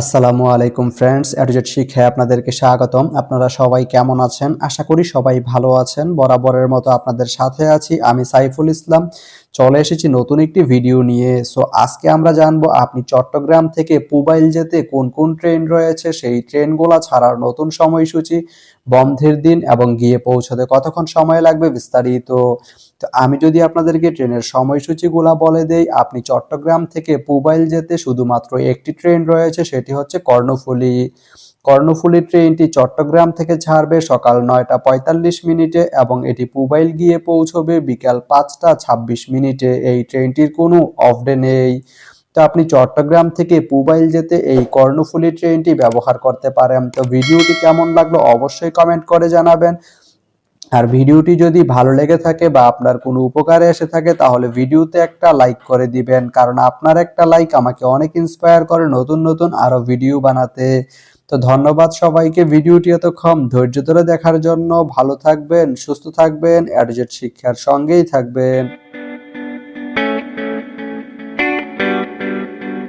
আসসালামু আলাইকুম ফ্রেন্ডস, এডুজেট শিক্ষায় আপনাদেরকে স্বাগতম। আপনারা সবাই কেমন আছেন? আশা করি সবাই ভালো আছেন। বরাবরের মতো আপনাদের সাথে আছি আমি সাইফুল ইসলাম। চলে এসেছি নতুন একটি ভিডিও নিয়ে। আজকে আমরা জানবো আপনি চট্টগ্রাম থেকে পুবাইল যেতে কোন কোন ট্রেন রয়েছে, সেই ট্রেনগুলো ছাড়ার নতুন সময়সূচি, বন্ধের দিন এবং গিয়ে পৌঁছতে কতক্ষণ সময় লাগবে বিস্তারিত। তো আমি যদি আপনাদেরকে ট্রেনের সময়সূচিগুলা বলে দেই, আপনি চট্টগ্রাম থেকে পুবাইল যেতে শুধুমাত্র একটি ট্রেন রয়েছে, সেটি হচ্ছে কর্ণফুলী। কর্ণফুলী ট্রেনটি চট্টগ্রাম থেকে ছাড়বে সকাল 9টা 45 মিনিটে এবং এটি পুবাইল গিয়ে পৌঁছবে বিকাল 5টা 26 মিনিটে। এই ট্রেনটির কোনো অফ ডে নেই। তো আপনি চট্টগ্রাম থেকে পুবাইল যেতে এই কর্ণফুলী ট্রেনটি ব্যবহার করতে পারেন। তো ভিডিওটি কেমন লাগলো অবশ্যই কমেন্ট করে জানাবেন। আর ভিডিওটি যদি ভালো লেগে থাকে বা আপনার কোনো উপকারে এসে থাকে তাহলে ভিডিওতে একটা লাইক করে দিবেন, কারণ আপনার একটা লাইক আমাকে অনেক ইন্সপায়ার করে নতুন নতুন আরো ভিডিও বানাতে। তো ধন্যবাদ সবাইকে ভিডিওটি এতক্ষণ ধৈর্য ধরে দেখার জন্য। ভালো থাকবেন, সুস্থ থাকবেন, এডুজেট শিক্ষার সঙ্গেই থাকবেন।